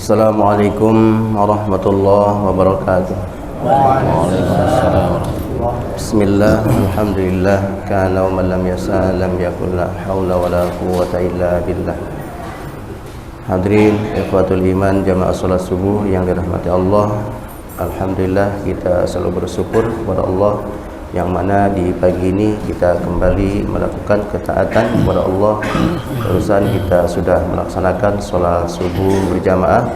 Assalamualaikum warahmatullahi wabarakatuh. Waalaikumsalam. Bismillah, alhamdulillah, kana wa man lam yasa lam yakun la haula wa la quwwata illa billah. Hadirin ikhwatul iman jamaah salat subuh yang dirahmati Allah. Alhamdulillah, kita selalu bersyukur kepada Allah yang mana di pagi ini kita kembali melakukan ketaatan kepada Allah. Barusan kita sudah melaksanakan sholat subuh berjamaah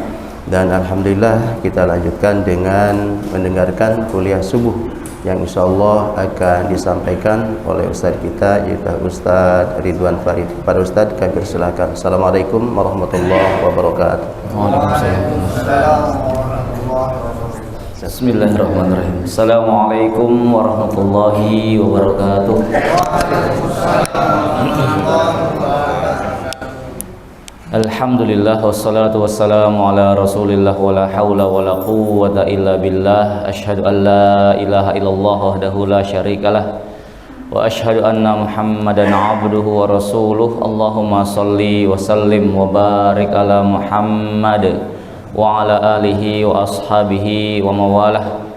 dan alhamdulillah kita lanjutkan dengan mendengarkan kuliah subuh yang insyaallah akan disampaikan oleh ustaz kita, yaitu Ustaz Ridwan Farid. Para ustaz kami persilakan. Assalamualaikum warahmatullahi wabarakatuh. Waalaikumsalam. Bismillahirrahmanirrahim. Assalamualaikum warahmatullahi wabarakatuh. Alhamdulillah wassalatu wassalamu ala Rasulillah wa la haula wa la quwwata illa billah. Asyhadu an la ilaha illallah wahdahu la syarikalah wa asyhadu anna Muhammadan abduhu wa rasuluh. Allahumma shalli wa sallim wa barik ala Muhammad wa ala alihi wa ashabihi wa mawalah.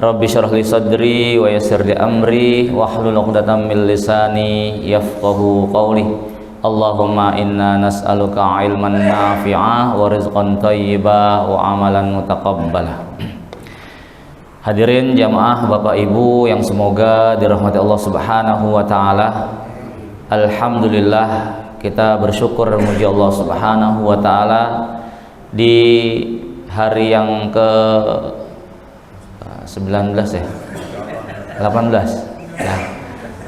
Rabbi syrah li sadri wa yassir li amri wa hlul 'uqdatam min lisani yafqahu qawli. Allahumma inna nas'aluka ilman nafi'ah wa rizqan thayyibah wa amalan mutaqabbalah. Hadirin jamaah Bapak Ibu yang semoga dirahmati Allah Subhanahu wa taala. Alhamdulillah, kita bersyukur memuji Allah Subhanahu wa taala di hari yang ke 19 ya 18 ya.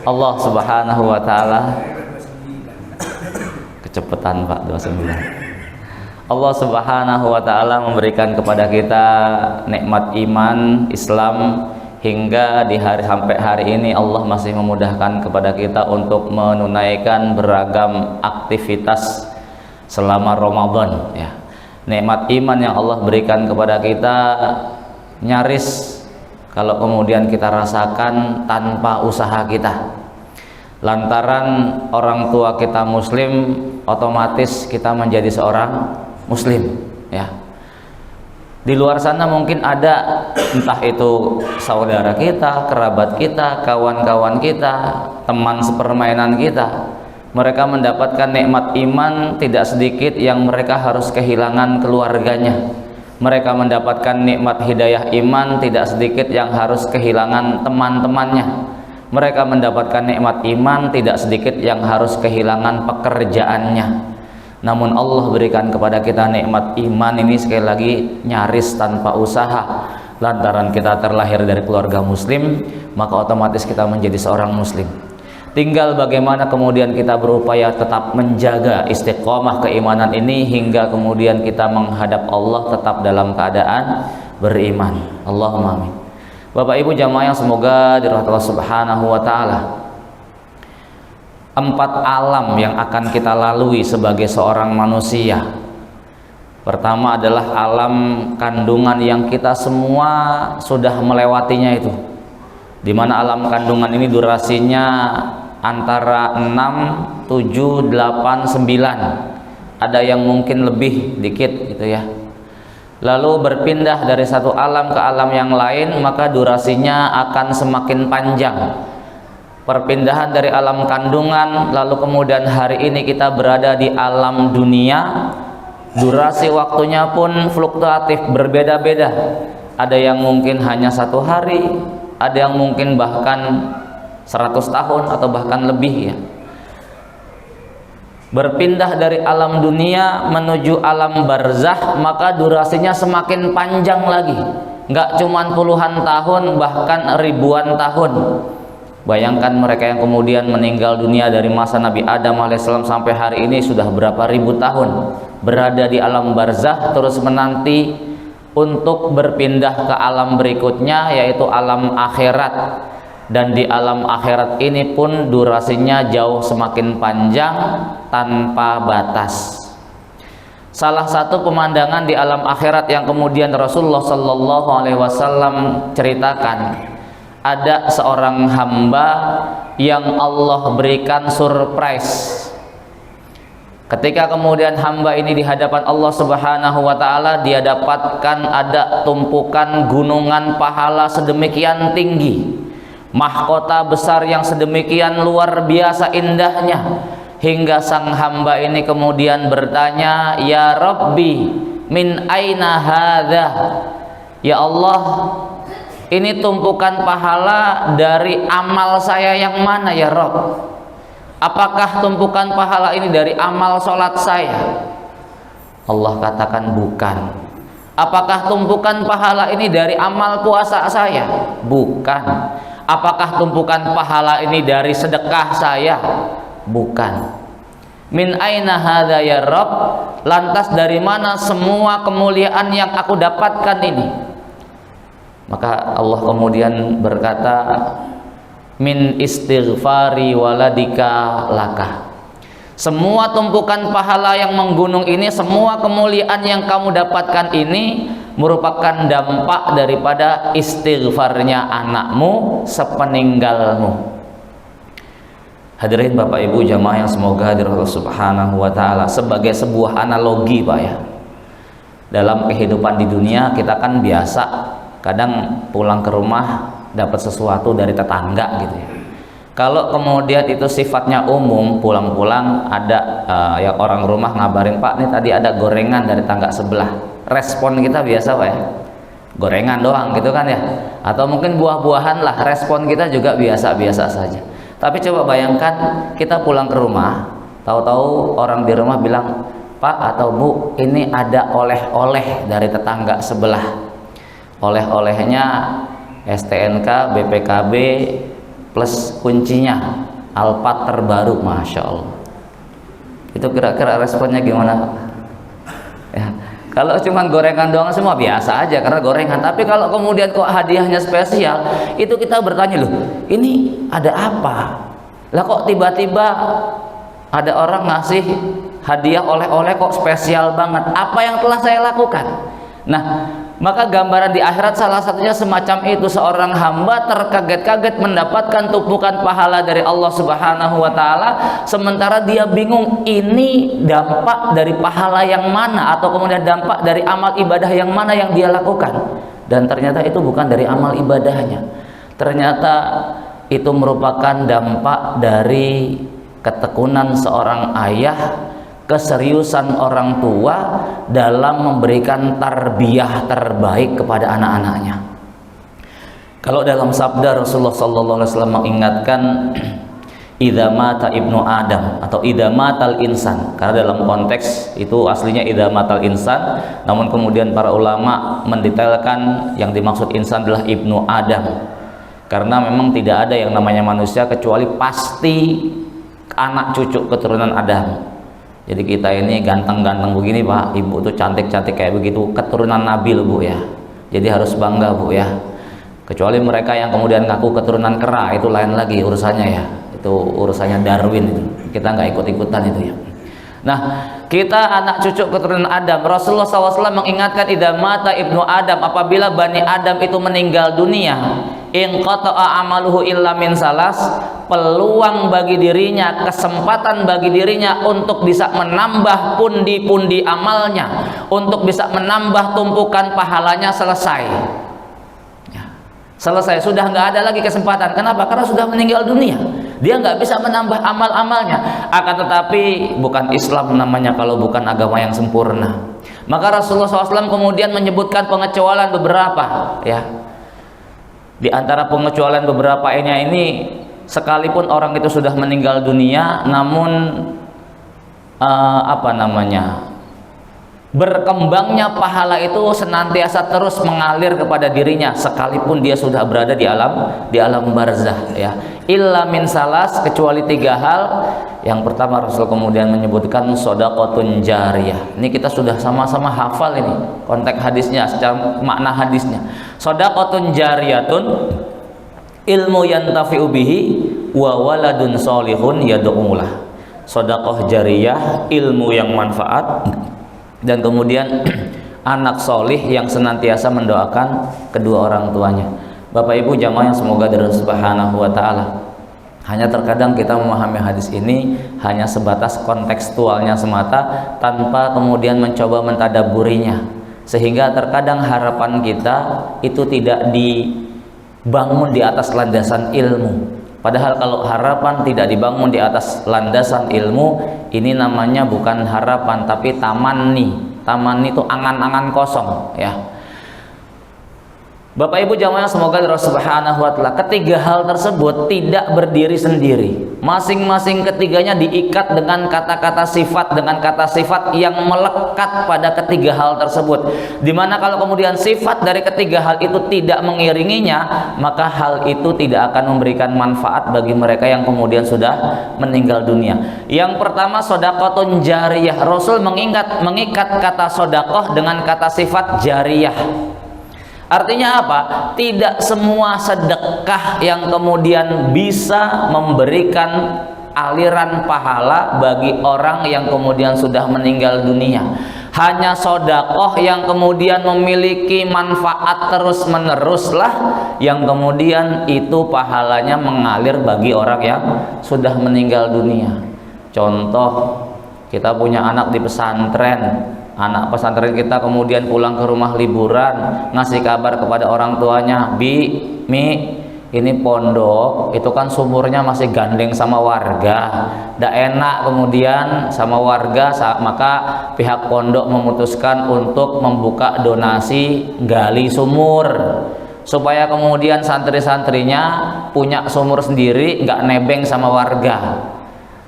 Allah Subhanahu wa taala, kecepatan Pak, 29. Allah Subhanahu wa taala memberikan kepada kita nikmat iman Islam hingga di sampai hari ini Allah masih memudahkan kepada kita untuk menunaikan beragam aktivitas selama Ramadan ya. Nikmat iman yang Allah berikan kepada kita nyaris kalau kemudian kita rasakan tanpa usaha kita. Lantaran orang tua kita muslim, otomatis kita menjadi seorang muslim ya. Di luar sana mungkin ada entah itu saudara kita, kerabat kita, kawan-kawan kita, teman sepermainan kita, mereka mendapatkan nikmat iman tidak sedikit yang mereka harus kehilangan keluarganya. Mereka mendapatkan nikmat hidayah iman tidak sedikit yang harus kehilangan teman-temannya. Mereka mendapatkan nikmat iman tidak sedikit yang harus kehilangan pekerjaannya. Namun Allah berikan kepada kita nikmat iman ini sekali lagi nyaris tanpa usaha. Lantaran kita terlahir dari keluarga muslim, maka otomatis kita menjadi seorang muslim. Tinggal bagaimana kemudian kita berupaya tetap menjaga istiqomah keimanan ini hingga kemudian kita menghadap Allah tetap dalam keadaan beriman. Allahumma amin. Bapak Ibu jamaah yang semoga dirahmati Allah Subhanahu wa taala. 4 alam yang akan kita lalui sebagai seorang manusia. Pertama adalah alam kandungan yang kita semua sudah melewatinya itu. Di mana alam kandungan ini durasinya antara 6, 7, 8, 9. Ada yang mungkin lebih dikit gitu ya. Lalu berpindah dari satu alam ke alam yang lain, maka durasinya akan semakin panjang. Perpindahan dari alam kandungan, lalu kemudian hari ini kita berada di alam dunia. Durasi waktunya pun fluktuatif, berbeda-beda. Ada yang mungkin hanya 1 hari, ada yang mungkin bahkan 100 tahun atau bahkan lebih ya. Berpindah dari alam dunia menuju alam barzah, maka durasinya semakin panjang lagi. Nggak cuman puluhan tahun, bahkan ribuan tahun. Bayangkan mereka yang kemudian meninggal dunia dari masa Nabi Adam alaihissalam sampai hari ini sudah berapa ribu tahun berada di alam barzah, terus menanti untuk berpindah ke alam berikutnya, yaitu alam akhirat. Dan di alam akhirat ini pun durasinya jauh semakin panjang tanpa batas. Salah satu pemandangan di alam akhirat yang kemudian Rasulullah Shallallahu Alaihi Wasallam ceritakan, ada seorang hamba yang Allah berikan surprise. Ketika kemudian hamba ini di hadapan Allah Subhanahu wa taala, dia dapatkan ada tumpukan gunungan pahala sedemikian tinggi, mahkota besar yang sedemikian luar biasa indahnya, hingga sang hamba ini kemudian bertanya, "Ya Rabbi, min aina hadza?" Ya Allah, ini tumpukan pahala dari amal saya yang mana ya Rabb? Apakah tumpukan pahala ini dari amal sholat saya? Allah katakan bukan. Apakah tumpukan pahala ini dari amal puasa saya? Bukan. Apakah tumpukan pahala ini dari sedekah saya? Bukan. Min aina hadza ya Rabb? Lantas dari mana semua kemuliaan yang aku dapatkan ini? Maka Allah kemudian berkata, min istighfari waladika laka. Semua tumpukan pahala yang menggunung ini, semua kemuliaan yang kamu dapatkan ini merupakan dampak daripada istighfarnya anakmu sepeninggalmu. Hadirin Bapak Ibu jamaah yang semoga hadir Allah Subhanahu wa taala, sebagai sebuah analogi Pak ya. Dalam kehidupan di dunia kita kan biasa kadang pulang ke rumah dapat sesuatu dari tetangga gitu ya. Kalau kemudian itu sifatnya umum, pulang-pulang ada yang orang rumah ngabarin, "Pak, nih tadi ada gorengan dari tangga sebelah." Respon kita biasa Pak ya, gorengan doang gitu kan ya. Atau mungkin buah-buahan lah, respon kita juga biasa-biasa saja. Tapi coba bayangkan kita pulang ke rumah, tahu-tahu orang di rumah bilang, "Pak atau Bu, ini ada oleh-oleh dari tetangga sebelah." Oleh-olehnya STNK, BPKB plus kuncinya Alphard terbaru, Masya Allah. Itu kira-kira responnya gimana Pak? Ya, kalau cuma gorengan doang semua biasa aja karena gorengan. Tapi kalau kemudian kok hadiahnya spesial, itu kita bertanya, loh ini ada apa? Lah kok tiba-tiba ada orang ngasih hadiah oleh-oleh kok spesial banget? Apa yang telah saya lakukan? Nah, maka gambaran di akhirat salah satunya semacam itu, seorang hamba terkaget-kaget mendapatkan tumpukan pahala dari Allah Subhanahu wa taala, sementara dia bingung ini dampak dari pahala yang mana atau kemudian dampak dari amal ibadah yang mana yang dia lakukan. Dan ternyata itu bukan dari amal ibadahnya. Ternyata itu merupakan dampak dari ketekunan seorang ayah, keseriusan orang tua dalam memberikan tarbiyah terbaik kepada anak-anaknya. Kalau dalam sabda Rasulullah SAW mengingatkan, idza mata ibnu Adam atau idza matal insan, karena dalam konteks itu aslinya idza matal insan, namun kemudian para ulama mendetailkan yang dimaksud insan adalah ibnu Adam, karena memang tidak ada yang namanya manusia kecuali pasti anak cucu keturunan Adam. Jadi kita ini ganteng-ganteng begini Pak, ibu tuh cantik-cantik kayak begitu, keturunan Nabil Bu ya. Jadi harus bangga Bu ya. Kecuali mereka yang kemudian ngaku keturunan kera, itu lain lagi urusannya ya. Itu urusannya Darwin itu. Kita nggak ikut-ikutan itu ya. Nah, kita anak cucu keturunan Adam. Rasulullah SAW mengingatkan, idza mata ibnu Adam, apabila Bani Adam itu meninggal dunia, in qata'a amaluhu illa min salas, peluang bagi dirinya, kesempatan bagi dirinya untuk bisa menambah pundi-pundi amalnya, untuk bisa menambah tumpukan pahalanya selesai. Ya, selesai, sudah nggak ada lagi kesempatan. Kenapa? Karena sudah meninggal dunia. Dia nggak bisa menambah amal-amalnya. Akan tetapi bukan Islam namanya kalau bukan agama yang sempurna. Maka Rasulullah SAW kemudian menyebutkan pengecualian beberapa ya. Di antara pengecualian beberapa ini sekalipun orang itu sudah meninggal dunia, namun berkembangnya pahala itu senantiasa terus mengalir kepada dirinya sekalipun dia sudah berada di alam barzah ya. Illa min salas, kecuali 3 hal. Yang pertama Rasul kemudian menyebutkan shadaqatun jariyah. Ini kita sudah sama-sama hafal ini konteks hadisnya, secara makna hadisnya. Shadaqatun jariyatun, ilmu yantafi'u bihi, wa waladun sholihun yad'ulah. Shadaqah jariyah, ilmu yang manfaat, dan kemudian anak solih yang senantiasa mendoakan kedua orang tuanya. Bapak Ibu jamaah yang semoga dari Subhanahu wa taala, Hanya terkadang kita memahami hadis ini hanya sebatas kontekstualnya semata tanpa kemudian mencoba mentadaburinya, sehingga terkadang harapan kita itu tidak dibangun di atas landasan ilmu. Padahal kalau harapan tidak dibangun di atas landasan ilmu, ini namanya bukan harapan tapi tamanni. Tamanni itu angan-angan kosong, ya. Bapak Ibu jamaah semoga Allah Subhanahu wa taala, ketiga hal tersebut tidak berdiri sendiri. Masing-masing ketiganya diikat dengan kata-kata sifat, dengan kata sifat yang melekat pada ketiga hal tersebut. Dimana kalau kemudian sifat dari ketiga hal itu tidak mengiringinya, maka hal itu tidak akan memberikan manfaat bagi mereka yang kemudian sudah meninggal dunia. Yang pertama, sedekahun jariyah. Rasul mengikat kata sedekah dengan kata sifat jariyah. Artinya apa? Tidak semua sedekah yang kemudian bisa memberikan aliran pahala bagi orang yang kemudian sudah meninggal dunia. Hanya sedekah yang kemudian memiliki manfaat terus meneruslah yang kemudian itu pahalanya mengalir bagi orang yang sudah meninggal dunia. Contoh, kita punya anak di pesantren. Anak pesantren kita kemudian pulang ke rumah liburan, ngasih kabar kepada orang tuanya, Mi, ini pondok itu kan sumurnya masih gandeng sama warga, ndak enak kemudian sama warga, maka pihak pondok memutuskan untuk membuka donasi gali sumur supaya kemudian santri-santrinya punya sumur sendiri, nggak nebeng sama warga.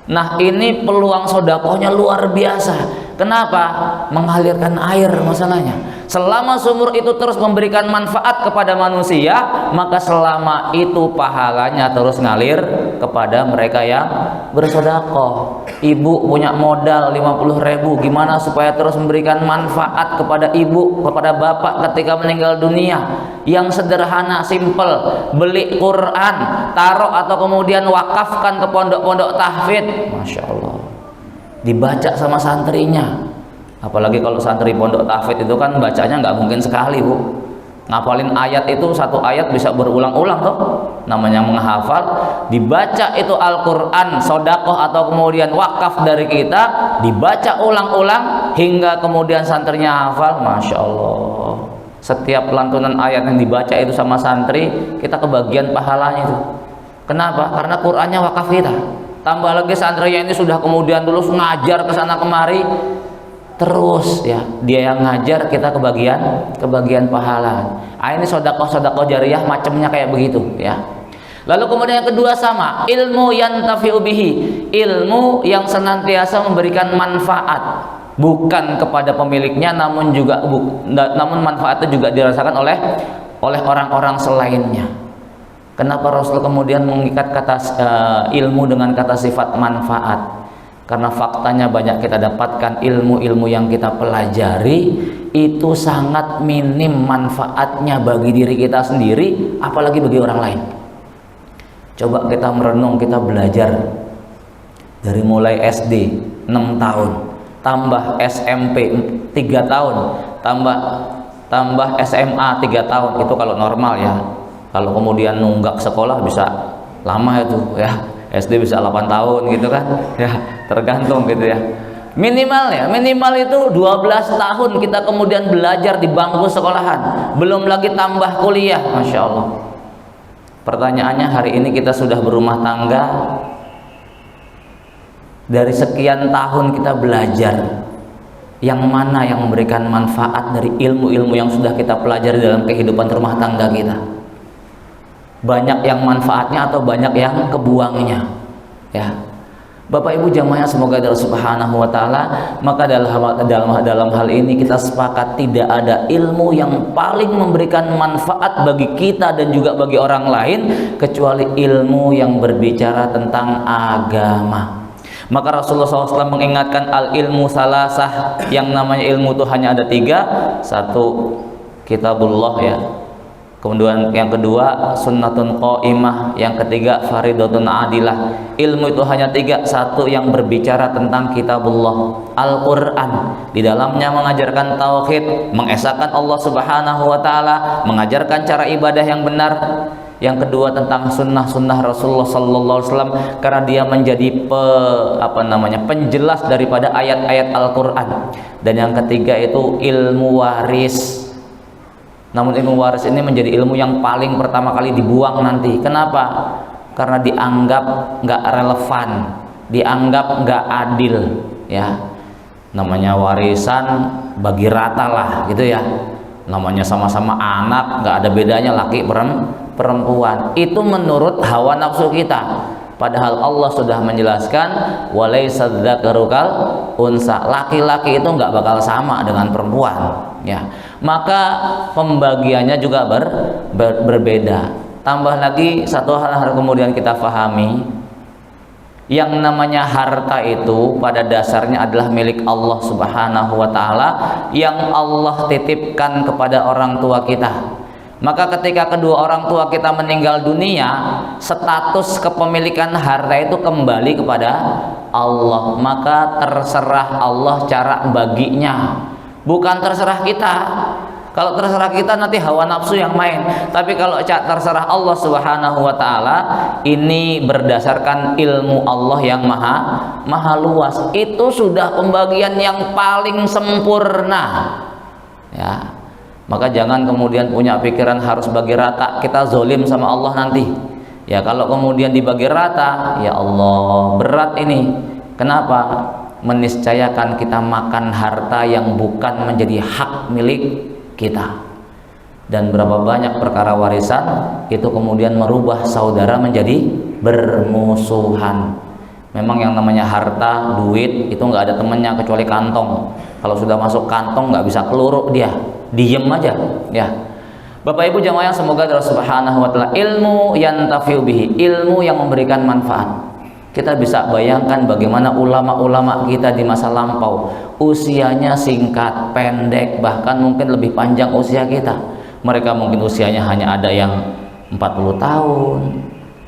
Nah, ini peluang sedekahnya luar biasa. Kenapa? Mengalirkan air masalahnya. Selama sumur itu terus memberikan manfaat kepada manusia, maka selama itu pahalanya terus ngalir kepada mereka yang bersedekah. Ibu punya modal 50.000, gimana supaya terus memberikan manfaat kepada ibu, kepada bapak ketika meninggal dunia? Yang sederhana, simple, beli Quran, taruh atau kemudian wakafkan ke pondok-pondok tahfidz. Masya Allah, dibaca sama santrinya. Apalagi kalau santri pondok tahfidz itu kan bacanya nggak mungkin sekali, Bu. Ngapalin ayat itu, satu ayat bisa berulang-ulang toh, namanya menghafal. Dibaca itu Al-Quran, sedekah atau kemudian wakaf dari kita, dibaca ulang-ulang hingga kemudian santrinya hafal. Masya Allah, setiap lantunan ayat yang dibaca itu sama santri, kita kebagian pahalanya itu. Kenapa? Karena Qurannya wakaf kita. Tambah lagi santrinya ini sudah kemudian terus ngajar ke sana kemari, terus ya dia yang ngajar, kita kebagian pahala. Ini sedekah jariyah macamnya kayak begitu ya. Lalu kemudian yang kedua sama, ilmu yantafi'u bihi, ilmu yang senantiasa memberikan manfaat bukan kepada pemiliknya, namun manfaatnya juga dirasakan oleh orang-orang selainnya. Kenapa Rasul kemudian mengikat kata ilmu dengan kata sifat manfaat? Karena faktanya banyak kita dapatkan ilmu-ilmu yang kita pelajari itu sangat minim manfaatnya bagi diri kita sendiri, apalagi bagi orang lain. Coba kita merenung, kita belajar dari mulai SD 6 tahun, tambah SMP 3 tahun, tambah SMA 3 tahun, itu kalau normal ya. Kalau kemudian nunggak sekolah bisa lama itu ya, SD bisa 8 tahun gitu kan ya, tergantung gitu ya. Minimal itu 12 tahun kita kemudian belajar di bangku sekolahan, belum lagi tambah kuliah. Masya Allah. Pertanyaannya, hari ini kita sudah berumah tangga, dari sekian tahun kita belajar, yang mana yang memberikan manfaat dari ilmu-ilmu yang sudah kita pelajari dalam kehidupan rumah tangga kita? Banyak yang manfaatnya atau banyak yang kebuangnya ya. Bapak Ibu jamaah semoga Allah Subhanahu wa taala, maka dalam hal ini kita sepakat tidak ada ilmu yang paling memberikan manfaat bagi kita dan juga bagi orang lain kecuali ilmu yang berbicara tentang agama. Maka Rasulullah SAW mengingatkan al ilmu salasah, yang namanya ilmu itu hanya ada 3. Satu, kitabullah ya. Kemudian yang kedua, sunnatun qaimah. Yang ketiga, faridatun adilah. Ilmu itu hanya 3. Satu, yang berbicara tentang kitabullah, Al-Quran. Di dalamnya mengajarkan tauhid, mengesahkan Allah Subhanahu wa ta'ala, mengajarkan cara ibadah yang benar. yang kedua tentang sunnah-sunnah Rasulullah Sallallahu Alaihi Wasallam karena dia menjadi penjelas daripada ayat-ayat Al-Quran, dan yang ketiga itu ilmu waris. Namun ilmu waris ini menjadi ilmu yang paling pertama kali dibuang nanti. Kenapa? Karena dianggap nggak relevan, dianggap nggak adil, ya. Namanya warisan bagi rata lah, gitu ya. Namanya sama-sama anak, nggak ada bedanya laki perempuan. Itu menurut hawa nafsu kita. Padahal Allah sudah menjelaskan walaysa dzakaru kal unsa, laki-laki itu nggak bakal sama dengan perempuan, ya. Maka pembagiannya juga berbeda. Tambah lagi satu hal kemudian kita pahami, yang namanya harta itu pada dasarnya adalah milik Allah Subhanahu wa taala yang Allah titipkan kepada orang tua kita. Maka ketika kedua orang tua kita meninggal dunia, status kepemilikan harta itu kembali kepada Allah. Maka terserah Allah cara baginya, bukan terserah kita. Kalau terserah kita nanti hawa nafsu yang main. Tapi kalau terserah Allah Subhanahu wa taala, ini berdasarkan ilmu Allah yang maha luas. Itu sudah pembagian yang paling sempurna, ya. Maka jangan kemudian punya pikiran harus bagi rata, kita zolim sama Allah nanti. Ya kalau kemudian dibagi rata, ya Allah berat ini. Kenapa? Meniscayakan kita makan harta yang bukan menjadi hak milik kita. Dan berapa banyak perkara warisan itu kemudian merubah saudara menjadi bermusuhan. Memang yang namanya harta, duit itu nggak ada temennya kecuali kantong. Kalau sudah masuk kantong nggak bisa keluar dia, diem aja, ya. Bapak Ibu jamaah yang semoga Allah Subhanahu wa taala ilmu yantafi'u bihi, ilmu yang memberikan manfaat. Kita bisa bayangkan bagaimana ulama-ulama kita di masa lampau, usianya singkat, pendek, bahkan mungkin lebih panjang usia kita. Mereka mungkin usianya hanya ada yang 40 tahun,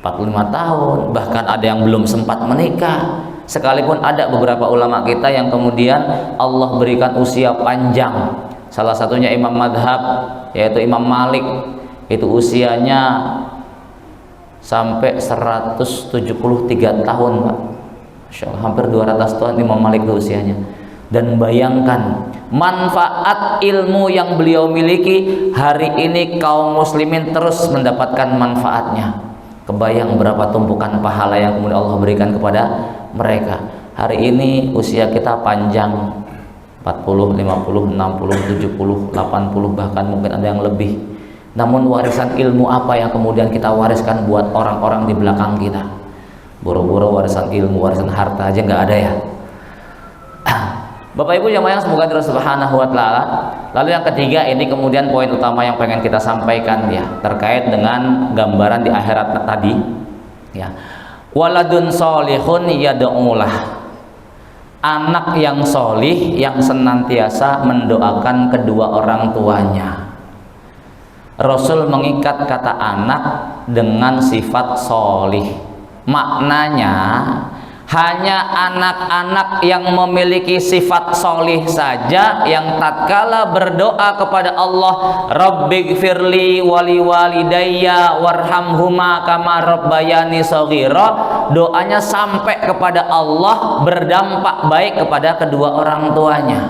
45 tahun, bahkan ada yang belum sempat menikah. Sekalipun ada beberapa ulama kita yang kemudian Allah berikan usia panjang. Salah satunya imam madhab, yaitu Imam Malik, itu usianya sampai 173 tahun, Pak. Masya Allah, hampir 200 tahun Imam Malik itu usianya. Dan bayangkan manfaat ilmu yang beliau miliki, hari ini kaum muslimin terus mendapatkan manfaatnya. Kebayang berapa tumpukan pahala yang kemudian Allah berikan kepada mereka. Hari ini usia kita panjang, 40, 50, 60, 70, 80, bahkan mungkin ada yang lebih. Namun warisan ilmu apa yang kemudian kita wariskan buat orang-orang di belakang kita? Boro-boro warisan ilmu, warisan harta aja nggak ada ya. Bapak Ibu jamaah yang semoga Allah Subhanahu wa taala. Lalu yang ketiga, ini kemudian poin utama yang pengen kita sampaikan, ya, terkait dengan gambaran di akhirat tadi, ya. Waladun solihun yad'ulah, anak yang solih yang senantiasa mendoakan kedua orang tuanya. Rasul mengikat kata anak dengan sifat solih. Maknanya hanya anak-anak yang memiliki sifat solih saja yang tatkala berdoa kepada Allah, Rabbighfirli wali walidayya warhamhuma kama rabbayani shaghira, doanya sampai kepada Allah berdampak baik kepada kedua orang tuanya.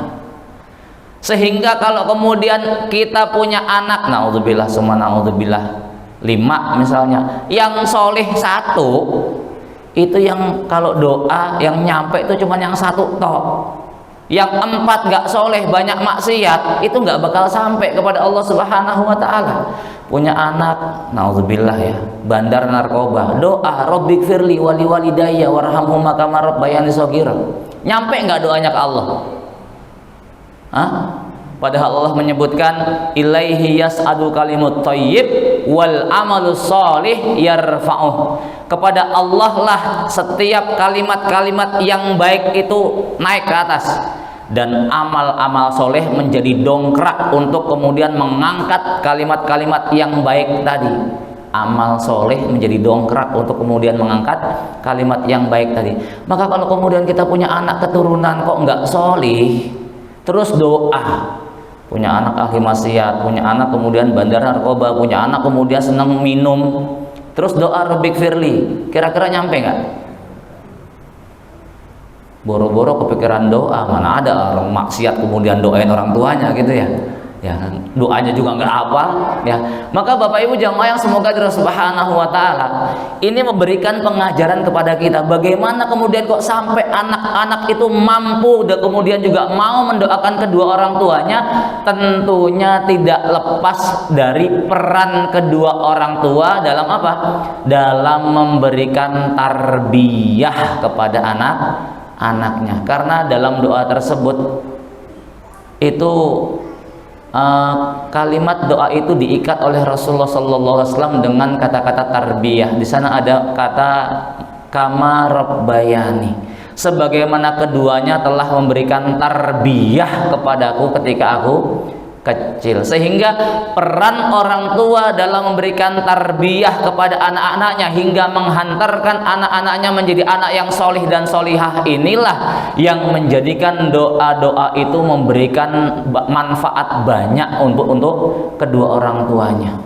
Sehingga kalau kemudian kita punya anak, naudzubillah summa naudzubillah, 5 misalnya, yang solih 1, itu yang kalau doa yang nyampe itu cuma yang 1 tok. Yang 4 gak soleh, banyak maksiat, itu gak bakal sampai kepada Allah Subhanahu wa ta'ala. Punya anak, naudzubillah ya, bandar narkoba, doa Rabbighfirli wali walidayya warhamhuma kama rabbayani shaghira. Nyampe gak doanya ke Allah? Hah? Padahal Allah menyebutkan ilaihi yas'adu kalimut thayyib wal amalus sholih yarfa'uh. Kepada Allah lah setiap kalimat-kalimat yang baik itu naik ke atas, dan amal-amal soleh menjadi dongkrak untuk kemudian mengangkat kalimat-kalimat yang baik tadi. Amal soleh menjadi dongkrak untuk kemudian mengangkat kalimat yang baik tadi. Maka kalau kemudian kita punya anak keturunan kok nggak solih, terus doa punya anak ahli maksiat, punya anak kemudian bandar narkoba, punya anak kemudian senang minum, terus doa Rabbik firli, kira-kira nyampe nggak? Boro-boro kepikiran doa, mana ada orang maksiat kemudian doain orang tuanya gitu ya. Ya, doanya juga nggak hafal ya. Maka Bapak Ibu jamaah yang semoga Allah Subhanahu wa taala ini memberikan pengajaran kepada kita bagaimana kemudian kok sampai anak-anak itu mampu dan kemudian juga mau mendoakan kedua orang tuanya, tentunya tidak lepas dari peran kedua orang tua dalam apa? Dalam memberikan tarbiyah kepada anak-anaknya. Karena dalam doa tersebut itu kalimat doa itu diikat oleh Rasulullah SAW dengan kata-kata tarbiyah. Di sana ada kata kama rabbayani, sebagaimana keduanya telah memberikan tarbiyah kepadaku ketika aku kecil. Sehingga peran orang tua dalam memberikan tarbiyah kepada anak-anaknya hingga menghantarkan anak-anaknya menjadi anak yang solih dan solihah, inilah yang menjadikan doa-doa itu memberikan manfaat banyak untuk kedua orang tuanya.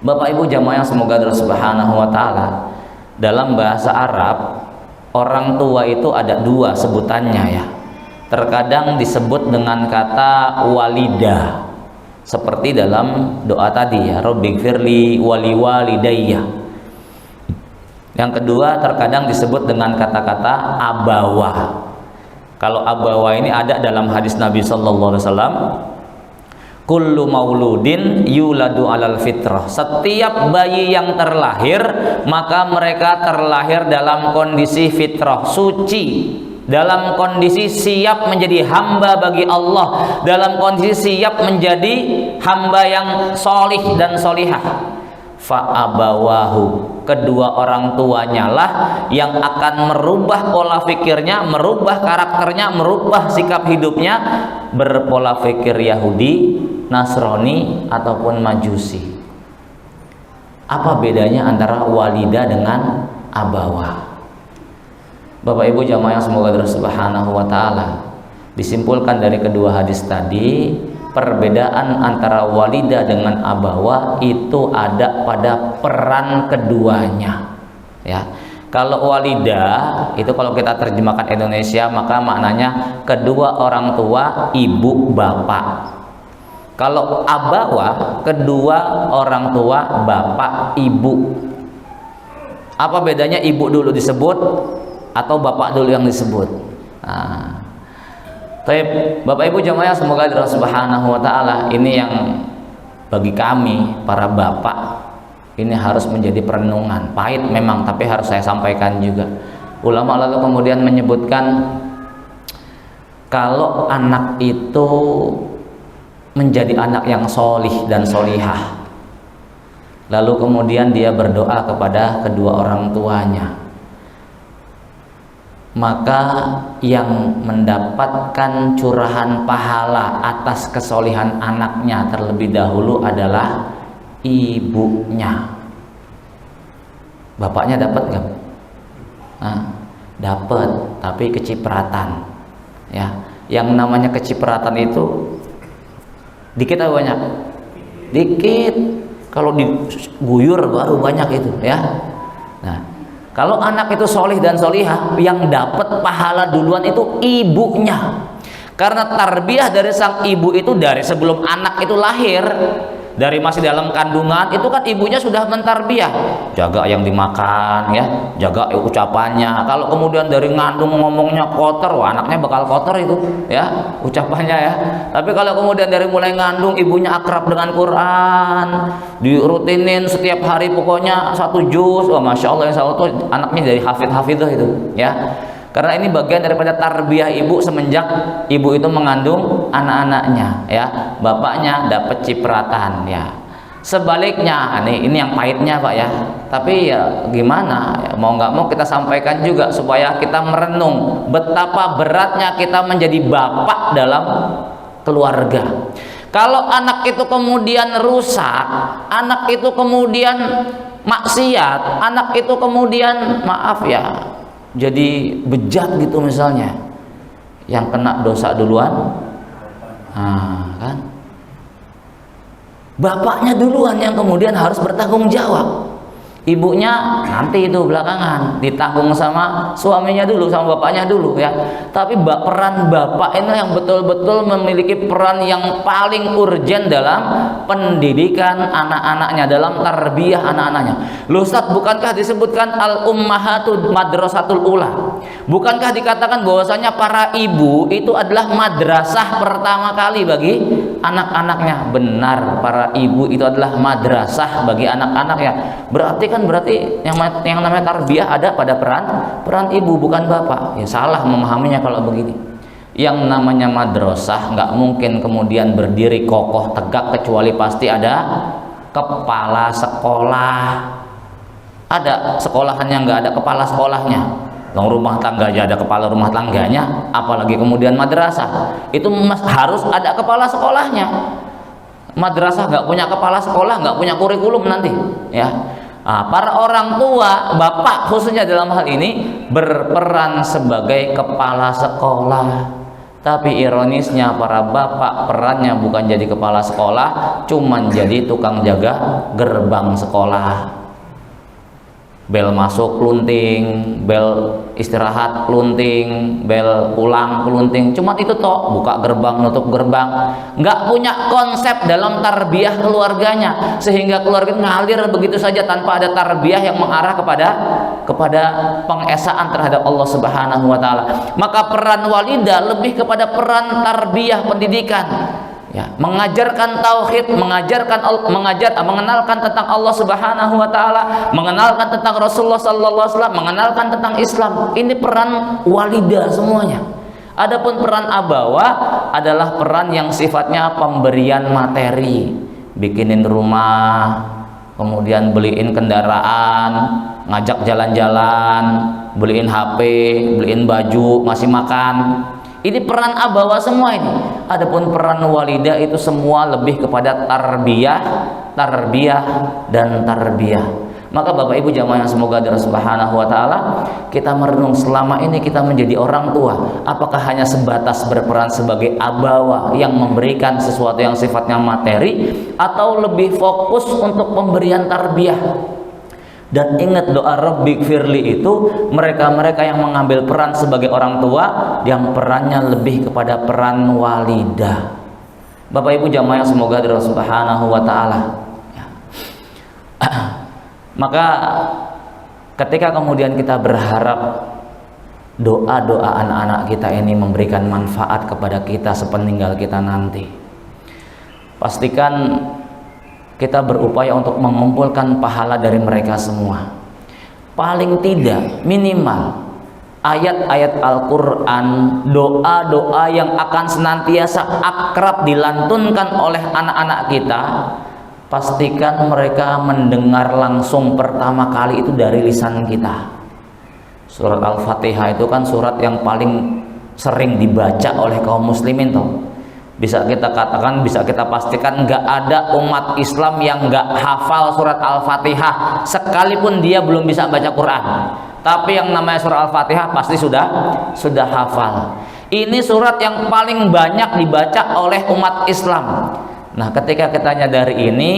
Bapak Ibu jamaah yang semoga Allah Subhanahu wa taala, dalam bahasa Arab orang tua itu ada dua sebutannya ya. Terkadang disebut dengan kata walidah, seperti dalam doa tadi ya, Rabbighfirli wali walidayya. Yang kedua terkadang disebut dengan kata-kata abawa. Kalau abawa ini ada dalam hadis Nabi sallallahu alaihi wasallam, kullu mauludin yuladu alal fitrah. Setiap bayi yang terlahir maka mereka terlahir dalam kondisi fitrah, suci, dalam kondisi siap menjadi hamba bagi Allah, dalam kondisi siap menjadi hamba yang solih dan solihah. Fa'abawahu, kedua orang tuanya lah yang akan merubah pola pikirnya, merubah karakternya, merubah sikap hidupnya, berpola pikir Yahudi, Nasrani ataupun Majusi. Apa bedanya antara walidah dengan abawa? Bapak Ibu jamaah yang semoga Allah Subhanahu wa taala, disimpulkan dari kedua hadis tadi, perbedaan antara walidah dengan abawa itu ada pada peran keduanya ya. Kalau walidah itu kalau kita terjemahkan Indonesia maka maknanya kedua orang tua, ibu bapak. Kalau abawa kedua orang tua, bapak ibu. Apa bedanya ibu dulu disebut atau bapak dulu yang disebut? Nah, Bapak Ibu jamaah semoga Allah Subhanahu wa taala, ini yang bagi kami para bapak ini harus menjadi perenungan. Pahit memang, tapi harus saya sampaikan juga. Ulama lalu kemudian menyebutkan kalau anak itu menjadi anak yang solih dan solihah, lalu kemudian dia berdoa kepada kedua orang tuanya, maka yang mendapatkan curahan pahala atas kesolihan anaknya terlebih dahulu adalah ibunya. Bapaknya dapat nggak? Nah, dapat, tapi kecipratan ya. Yang namanya kecipratan itu dikit atau banyak? Dikit. Kalau diguyur baru banyak itu ya. Nah, kalau anak itu solih dan solihah, yang dapat pahala duluan itu ibunya. Karena tarbiyah dari sang ibu itu dari sebelum anak itu lahir, dari masih dalam kandungan itu kan ibunya sudah mentarbiyah, jaga yang dimakan ya, jaga ucapannya. Kalau kemudian dari ngandung ngomongnya kotor, wah anaknya bakal kotor itu ya ucapannya ya. Tapi kalau kemudian dari mulai ngandung ibunya akrab dengan Quran, dirutinin setiap hari pokoknya 1 juz, wah masya Allah, insya Allah tuh anaknya dari hafidh-hafidh itu ya. Karena ini bagian daripada tarbiyah ibu semenjak ibu itu mengandung anak-anaknya ya. Bapaknya dapat cipratan ya. Sebaliknya ini yang pahitnya Pak ya. Tapi ya gimana ya, mau nggak mau kita sampaikan juga supaya kita merenung betapa beratnya kita menjadi bapak dalam keluarga. Kalau anak itu kemudian rusak, anak itu kemudian maksiat, anak itu kemudian maaf ya, jadi bejat gitu misalnya, yang kena dosa duluan Nah, kan? Bapaknya duluan yang kemudian harus bertanggung jawab. Ibunya nanti itu belakangan ditanggung sama suaminya dulu, sama bapaknya dulu ya. Tapi peran bapak ini yang betul-betul memiliki peran yang paling urgen dalam pendidikan anak-anaknya, dalam tarbiyah anak-anaknya. Loh Ustaz, bukankah disebutkan al-ummahatul madrasatul ula? Bukankah dikatakan bahwasanya para ibu itu adalah madrasah pertama kali bagi anak-anaknya? Benar, para ibu itu adalah madrasah bagi anak-anaknya. Berarti yang namanya tarbiyah ada pada peran ibu, bukan bapak. Ya salah memahaminya kalau begini. Yang namanya madrasah nggak mungkin kemudian berdiri kokoh tegak kecuali pasti ada kepala sekolah. Ada sekolahan yang nggak ada kepala sekolahnya. Rumah tangga aja ada kepala rumah tangganya, apalagi kemudian madrasah. Itu harus ada kepala sekolahnya. Madrasah nggak punya kepala sekolah, nggak punya kurikulum nanti, ya. Nah, para orang tua, bapak khususnya dalam hal ini berperan sebagai kepala sekolah. Tapi ironisnya para bapak perannya bukan jadi kepala sekolah, cuman jadi tukang jaga gerbang sekolah. Bel masuk klunting, bel istirahat klunting, bel pulang klunting, cuma itu toh, buka gerbang, nutup gerbang. Nggak punya konsep dalam tarbiyah keluarganya, sehingga keluarga ngalir begitu saja tanpa ada tarbiyah yang mengarah kepada pengesaan terhadap Allah Subhanahu wa taala. Maka peran walidah lebih kepada peran tarbiyah pendidikan. Ya, mengajarkan tauhid, mengenalkan tentang Allah Subhanahu wa taala, mengenalkan tentang Rasulullah sallallahu alaihi wasallam, mengenalkan tentang Islam. Ini peran walidah semuanya. Adapun peran abawa adalah peran yang sifatnya pemberian materi, bikinin rumah, kemudian beliin kendaraan, ngajak jalan-jalan, beliin HP, beliin baju, ngasih makan. Ini peran abawa semua ini. Adapun peran walidah itu semua lebih kepada tarbiyah dan tarbiyah. Maka Bapak Ibu jamaah yang semoga Allah Subhanahu wa taala, kita merenung selama ini kita menjadi orang tua, apakah hanya sebatas berperan sebagai abawa yang memberikan sesuatu yang sifatnya materi, atau lebih fokus untuk pemberian tarbiyah? Dan ingat doa Rabbighfirli itu mereka-mereka yang mengambil peran sebagai orang tua yang perannya lebih kepada peran walidah. Bapak Ibu jamaah yang semoga Allah Subhanahu wa taala. Maka ketika kemudian kita berharap doa-doa anak-anak kita ini memberikan manfaat kepada kita sepeninggal kita nanti, pastikan kita berupaya untuk mengumpulkan pahala dari mereka semua. Paling tidak minimal ayat-ayat Al-Quran, doa-doa yang akan senantiasa akrab dilantunkan oleh anak-anak kita, pastikan mereka mendengar langsung pertama kali itu dari lisan kita. Surat Al-Fatihah itu kan surat yang paling sering dibaca oleh kaum muslimin toh. Bisa kita katakan, bisa kita pastikan nggak ada umat Islam yang nggak hafal surat Al-Fatihah, sekalipun dia belum bisa baca Quran. Tapi yang namanya surat Al-Fatihah pasti sudah hafal. Ini surat yang paling banyak dibaca oleh umat Islam. Nah, ketika kita nyadari ini,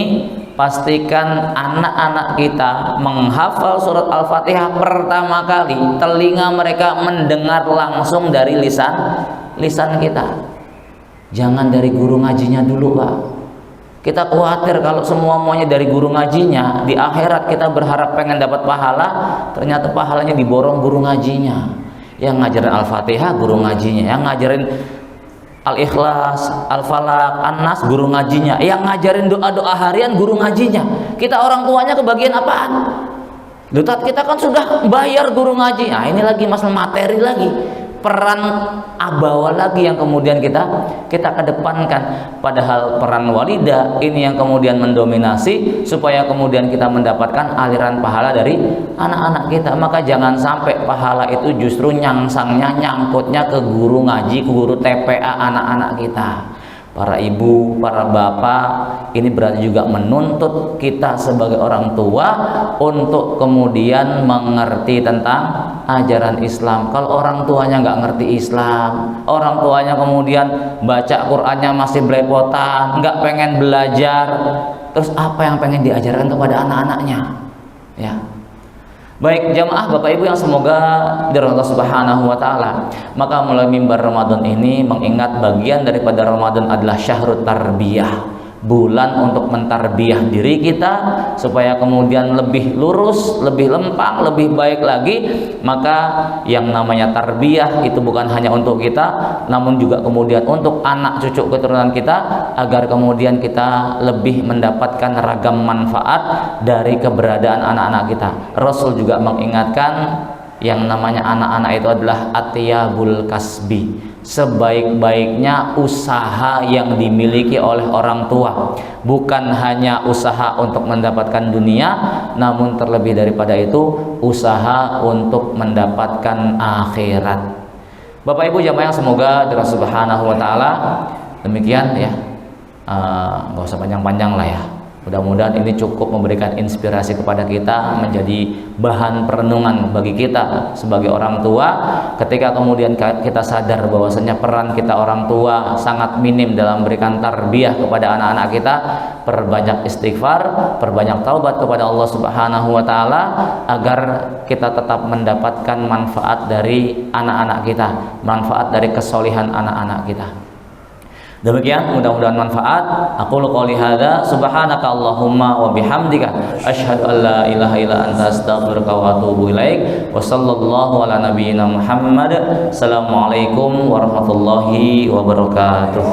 pastikan anak-anak kita menghafal surat Al-Fatihah pertama kali, telinga mereka mendengar langsung dari lisan kita. Jangan dari guru ngajinya dulu, Pak. Kita khawatir kalau semua maunya dari guru ngajinya, di akhirat kita berharap pengen dapat pahala, ternyata pahalanya diborong guru ngajinya. Yang ngajarin Al-Fatihah guru ngajinya, yang ngajarin Al-Ikhlas, Al-Falaq, An-Nas guru ngajinya, yang ngajarin doa-doa harian guru ngajinya. Kita orang tuanya kebagian apaan? Dutat kita kan sudah bayar guru ngaji. Nah, ini lagi masalah materi lagi. Peran abawa lagi yang kemudian kita kedepankan, padahal peran walidah ini yang kemudian mendominasi supaya kemudian kita mendapatkan aliran pahala dari anak-anak kita. Maka jangan sampai pahala itu justru nyangkutnya ke guru ngaji, ke guru TPA anak-anak kita. para ibu, para bapak, ini berarti juga menuntut kita sebagai orang tua untuk kemudian mengerti tentang ajaran Islam. Kalau orang tuanya nggak ngerti Islam, orang tuanya kemudian baca Qur'annya masih belepotan, nggak pengen belajar, terus apa yang pengen diajarkan kepada anak-anaknya? Ya. Baik jamaah Bapak Ibu yang semoga dirahmati Allah Subhanahu wa taala, maka melalui mimbar Ramadan ini mengingat bagian daripada Ramadan adalah syahrut tarbiyah, bulan untuk mentarbiyah diri kita supaya kemudian lebih lurus, lebih lempang, lebih baik lagi. Maka yang namanya tarbiyah itu bukan hanya untuk kita, namun juga kemudian untuk anak cucu keturunan kita, agar kemudian kita lebih mendapatkan ragam manfaat dari keberadaan anak-anak kita. Rasul juga mengingatkan yang namanya anak-anak itu adalah atyabul kasbi, sebaik-baiknya usaha yang dimiliki oleh orang tua, bukan hanya usaha untuk mendapatkan dunia, namun terlebih daripada itu usaha untuk mendapatkan akhirat. Bapak Ibu jamaah yang semoga Allah Subhanahu wa taala, demikian ya, nggak usah panjang-panjang lah ya. Mudah-mudahan ini cukup memberikan inspirasi kepada kita, menjadi bahan perenungan bagi kita sebagai orang tua, ketika kemudian kita sadar bahwasanya peran kita orang tua sangat minim dalam memberikan tarbiyah kepada anak-anak kita. Perbanyak istighfar, perbanyak taubat kepada Allah Subhanahu wa taala agar kita tetap mendapatkan manfaat dari anak-anak kita, manfaat dari kesolehan anak-anak kita. Demikian, mudah-mudahan manfaat. Aqulu qouli hadza subhanaka Allahumma wa bihamdika asyhadu an la ilaha illa anta astaghfiruka wa atubu ilaik. Wa sallallahu ala nabiyyina Muhammad. Assalamualaikum warahmatullahi wabarakatuh.